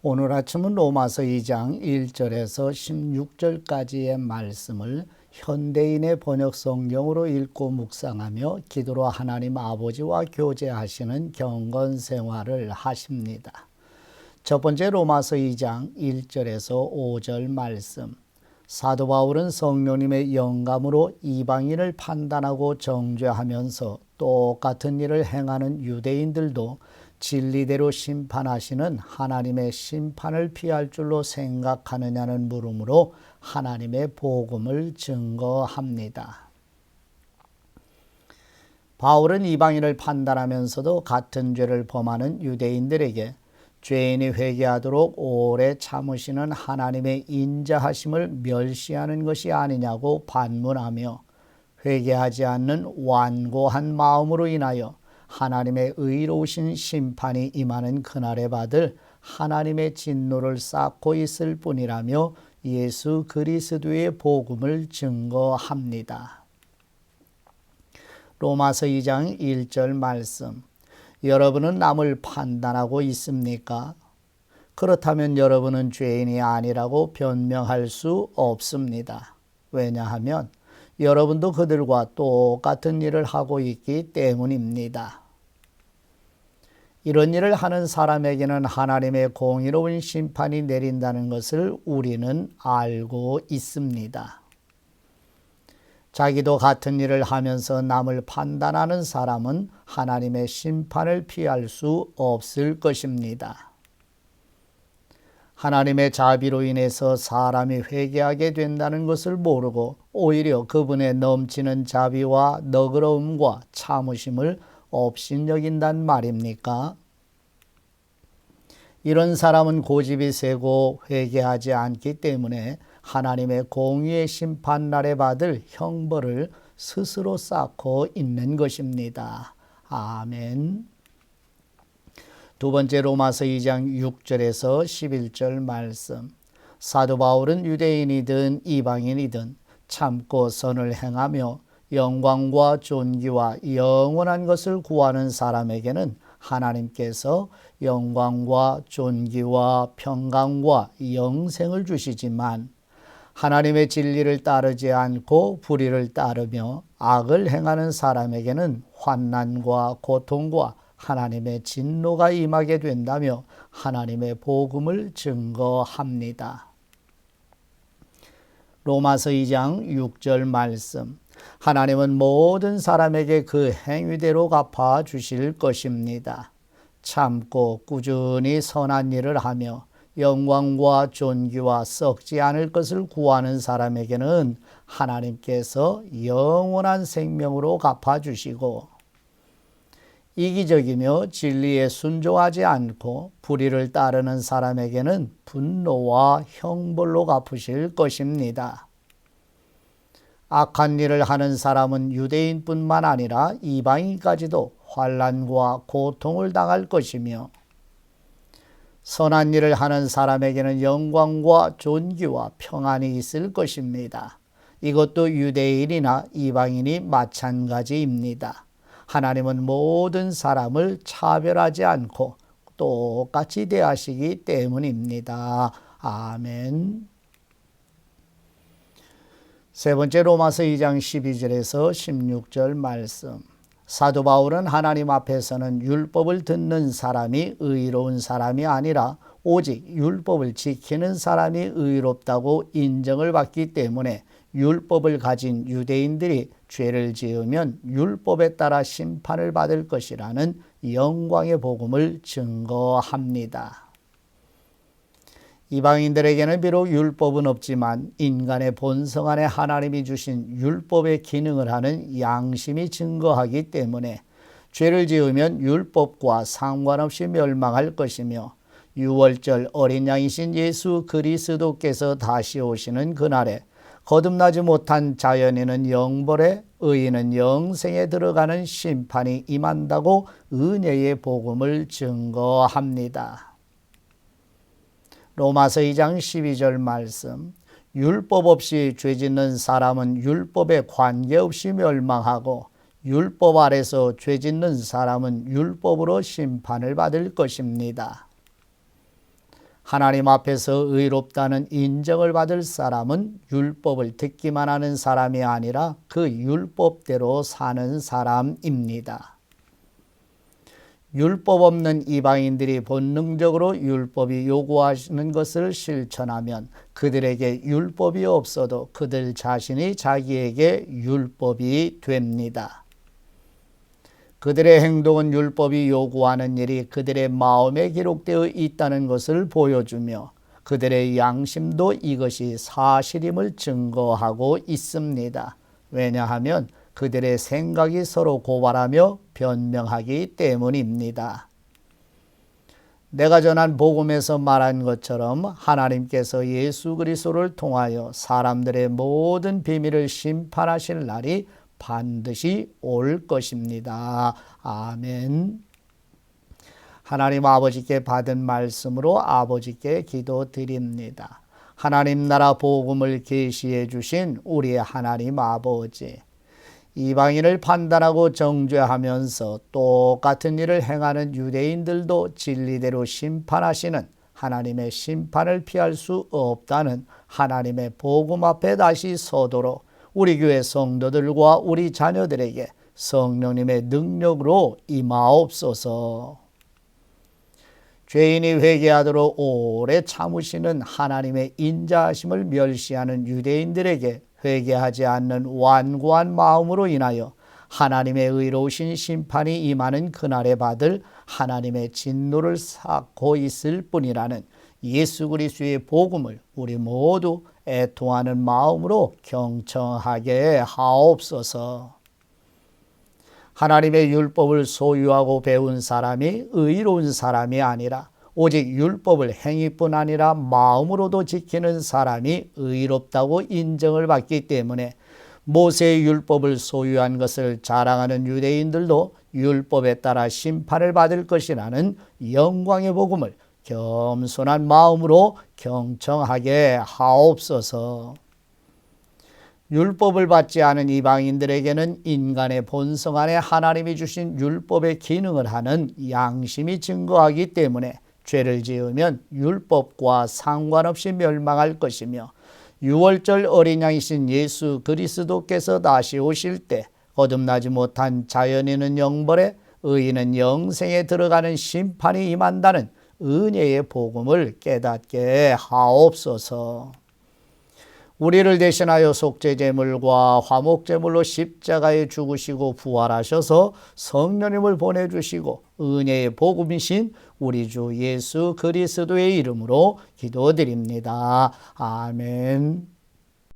오늘 아침은 로마서 2장 1절에서 16절까지의 말씀을 현대인의 번역 성경으로 읽고 묵상하며 기도로 하나님 아버지와 교제하시는 경건 생활을 하십니다. 첫 번째 로마서 2장 1절에서 5절 말씀. 사도 바울은 성령님의 영감으로 이방인을 판단하고 정죄하면서 똑같은 일을 행하는 유대인들도 진리대로 심판하시는 하나님의 심판을 피할 줄로 생각하느냐는 물음으로 하나님의 복음을 증거합니다. 바울은 이방인을 판단하면서도 같은 죄를 범하는 유대인들에게 죄인이 회개하도록 오래 참으시는 하나님의 인자하심을 멸시하는 것이 아니냐고 반문하며 회개하지 않는 완고한 마음으로 인하여 하나님의 의로우신 심판이 임하는 그날에 받을 하나님의 진노를 쌓고 있을 뿐이라며 예수 그리스도의 복음을 증거합니다. 로마서 2장 1절 말씀. 여러분은 남을 판단하고 있습니까? 그렇다면 여러분은 죄인이 아니라고 변명할 수 없습니다. 왜냐하면 여러분도 그들과 똑같은 일을 하고 있기 때문입니다. 이런 일을 하는 사람에게는 하나님의 공의로운 심판이 내린다는 것을 우리는 알고 있습니다. 자기도 같은 일을 하면서 남을 판단하는 사람은 하나님의 심판을 피할 수 없을 것입니다. 하나님의 자비로 인해서 사람이 회개하게 된다는 것을 모르고 오히려 그분의 넘치는 자비와 너그러움과 참으심을 업신여긴단 말입니까? 이런 사람은 고집이 세고 회개하지 않기 때문에 하나님의 공의의 심판날에 받을 형벌을 스스로 쌓고 있는 것입니다. 아멘. 두 번째 로마서 2장 6절에서 11절 말씀. 사도 바울은 유대인이든 이방인이든 참고 선을 행하며 영광과 존귀와 영원한 것을 구하는 사람에게는 하나님께서 영광과 존귀와 평강과 영생을 주시지만 하나님의 진리를 따르지 않고 불의를 따르며 악을 행하는 사람에게는 환난과 고통과 하나님의 진노가 임하게 된다며 하나님의 복음을 증거합니다. 로마서 2장 6절 말씀. 하나님은 모든 사람에게 그 행위대로 갚아 주실 것입니다. 참고 꾸준히 선한 일을 하며 영광과 존귀와 썩지 않을 것을 구하는 사람에게는 하나님께서 영원한 생명으로 갚아주시고 이기적이며 진리에 순종하지 않고 불의를 따르는 사람에게는 분노와 형벌로 갚으실 것입니다. 악한 일을 하는 사람은 유대인뿐만 아니라 이방인까지도 환난과 고통을 당할 것이며 선한 일을 하는 사람에게는 영광과 존귀와 평안이 있을 것입니다. 이것도 유대인이나 이방인이 마찬가지입니다. 하나님은 모든 사람을 차별하지 않고 똑같이 대하시기 때문입니다. 아멘. 세 번째 로마서 2장 12절에서 16절 말씀. 사도 바울은 하나님 앞에서는 율법을 듣는 사람이 의로운 사람이 아니라 오직 율법을 지키는 사람이 의롭다고 인정을 받기 때문에 율법을 가진 유대인들이 죄를 지으면 율법에 따라 심판을 받을 것이라는 영광의 복음을 증거합니다. 이방인들에게는 비록 율법은 없지만 인간의 본성 안에 하나님이 주신 율법의 기능을 하는 양심이 증거하기 때문에 죄를 지으면 율법과 상관없이 멸망할 것이며 유월절 어린 양이신 예수 그리스도께서 다시 오시는 그날에 거듭나지 못한 자연인은 영벌에 의인은 영생에 들어가는 심판이 임한다고 은혜의 복음을 증거합니다. 로마서 2장 12절 말씀. 율법 없이 죄짓는 사람은 율법에 관계없이 멸망하고 율법 아래서 죄짓는 사람은 율법으로 심판을 받을 것입니다. 하나님 앞에서 의롭다는 인정을 받을 사람은 율법을 듣기만 하는 사람이 아니라 그 율법대로 사는 사람입니다. 율법 없는 이방인들이 본능적으로 율법이 요구하시는 것을 실천하면 그들에게 율법이 없어도 그들 자신이 자기에게 율법이 됩니다. 그들의 행동은 율법이 요구하는 일이 그들의 마음에 기록되어 있다는 것을 보여주며 그들의 양심도 이것이 사실임을 증거하고 있습니다. 왜냐하면 그들의 생각이 서로 고발하며 변명하기 때문입니다. 내가 전한 복음에서 말한 것처럼 하나님께서 예수 그리스도를 통하여 사람들의 모든 비밀을 심판하실 날이 반드시 올 것입니다. 아멘. 하나님 아버지께 받은 말씀으로 아버지께 기도드립니다. 하나님 나라 복음을 계시해 주신 우리 하나님 아버지, 이방인을 판단하고 정죄하면서 똑같은 일을 행하는 유대인들도 진리대로 심판하시는 하나님의 심판을 피할 수 없다는 하나님의 복음 앞에 다시 서도록 우리 교회 성도들과 우리 자녀들에게 성령님의 능력으로 임하옵소서. 죄인이 회개하도록 오래 참으시는 하나님의 인자하심을 멸시하는 유대인들에게 회개하지 않는 완고한 마음으로 인하여 하나님의 의로우신 심판이 임하는 그날에 받을 하나님의 진노를 쌓고 있을 뿐이라는 예수 그리스도의 복음을 우리 모두 애통하는 마음으로 경청하게 하옵소서. 하나님의 율법을 소유하고 배운 사람이 의로운 사람이 아니라 오직 율법을 행위뿐 아니라 마음으로도 지키는 사람이 의롭다고 인정을 받기 때문에 모세의 율법을 소유한 것을 자랑하는 유대인들도 율법에 따라 심판을 받을 것이라는 영광의 복음을 겸손한 마음으로 경청하게 하옵소서. 율법을 받지 않은 이방인들에게는 인간의 본성 안에 하나님이 주신 율법의 기능을 하는 양심이 증거하기 때문에 죄를 지으면 율법과 상관없이 멸망할 것이며 유월절 어린 양이신 예수 그리스도께서 다시 오실 때 거듭나지 못한 자연인은 영벌에 의인은 영생에 들어가는 심판이 임한다는 은혜의 복음을 깨닫게 하옵소서. 우리를 대신하여 속죄제물과 화목제물로 십자가에 죽으시고 부활하셔서 성령님을 보내주시고 은혜의 복음이신 우리 주 예수 그리스도의 이름으로 기도드립니다. 아멘.